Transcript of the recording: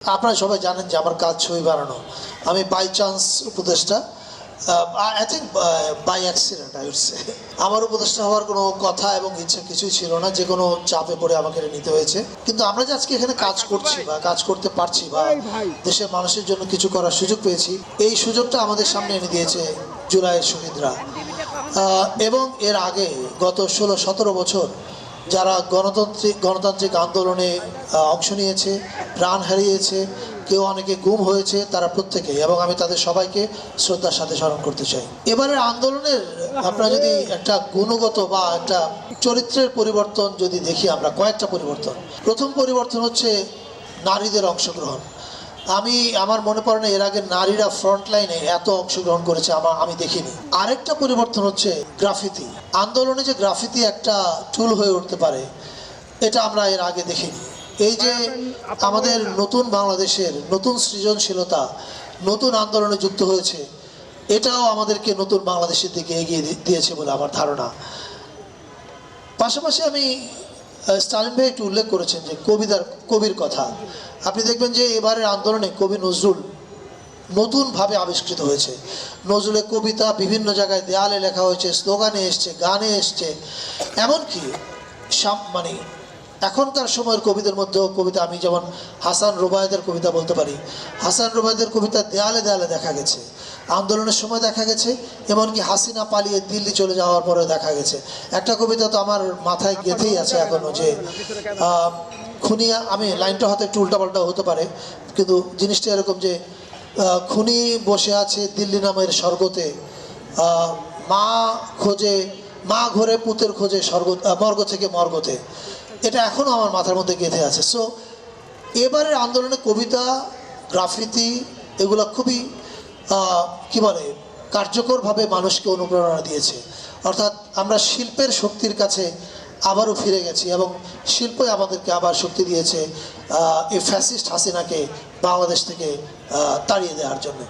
আপনারা সবাই জানেন যে আমার কাজ ছবি বানানো। আমি বাই চান্স উপদেষ্টা, I think by accident I would say. আমার উপদেষ্টা হওয়ার কোনো কথা এবং ইচ্ছা কিছুই ছিল না, যে কোনো চাপে পড়ে আমাকে এটা নিতে হয়েছে। কিন্তু আমরা যে আজকে এখানে কাজ করছি বা কাজ করতে পারছি বা দেশের মানুষের জন্য কিছু করার সুযোগ পেয়েছি, এই সুযোগটা আমাদের সামনে এনে দিয়েছে জুলাইয়ের শহীদরা। এবং এর আগে গত 16-17 বছর যারা গণতান্ত্রিক আন্দোলনে অংশ নিয়েছে, প্রাণ হারিয়েছে, কেউ অনেকে গুম হয়েছে, তারা প্রত্যেকেই, এবং আমি তাদের সবাইকে শ্রদ্ধার সাথে স্মরণ করতে চাই। এবারের আন্দোলনের আপনারা যদি একটা গুণগত বা একটা চরিত্রের পরিবর্তন যদি দেখি, আমরা কয়েকটা পরিবর্তন। প্রথম পরিবর্তন হচ্ছে নারীদের অংশগ্রহণ। আমার মনে পড়ে না এর আগে নারীরা ফ্রন্ট লাইনে এত অংশগ্রহণ করেছে আমি দেখিনি। আরেকটা পরিবর্তন হচ্ছে গ্রাফিতি। আন্দোলনে যে গ্রাফিতি একটা টুল হয়ে উঠতে পারে, এটা আমরা এর আগে দেখিনি। এই যে আমাদের নতুন বাংলাদেশের নতুন সৃজনশীলতা নতুন আন্দোলনে যুক্ত হয়েছে, এটাও আমাদেরকে নতুন বাংলাদেশের দিকে এগিয়ে দিয়েছে বলে আমার ধারণা। পাশাপাশি আমি স্টালিন ভাই একটু উল্লেখ করেছেন যে কবির কথা। আপনি দেখবেন যে এবারের আন্দোলনে কবি নজরুল নতুনভাবে আবিষ্কৃত হয়েছে। নজরুলের কবিতা বিভিন্ন জায়গায় দেয়ালে লেখা হয়েছে, স্লোগানে এসছে, গানে এসছে। এমনকি মানে এখনকার সময়ের কবিদের মধ্যেও কবিতা, আমি যেমন হাসান রুবায়েদের কবিতা বলতে পারি। হাসান রুবায়েদের কবিতা দেয়ালে দেয়ালে দেখা গেছে, আন্দোলনের সময় দেখা গেছে, এমনকি হাসিনা পালিয়ে দিল্লি চলে যাওয়ার পরেও দেখা গেছে। একটা কবিতা তো আমার মাথায় গেঁথেই আছে এখনো, যে খুনিয়া, আমি লাইনটা হয়তো একটু উল্টাপাল্টা হতে পারে, কিন্তু জিনিসটা এরকম যে খুনি বসে আছে দিল্লি নামের স্বর্গতে, মা ঘরে পুতের খোঁজে মর্গ থেকে মর্গতে। এটা এখনও আমার মাথার মধ্যে গেঁথে আছে। সো এবারের আন্দোলনে কবিতা, গ্রাফিতি এগুলো খুবই কি বলে কার্যকরভাবে মানুষকে অনুপ্রেরণা দিয়েছে। অর্থাৎ আমরা শিল্পের শক্তির কাছে আবারও ফিরে গেছি, এবং শিল্পই আমাদেরকে আবার শক্তি দিয়েছে এই ফ্যাসিস্ট হাসিনাকে বাংলাদেশ থেকে তাড়িয়ে দেওয়ার জন্য।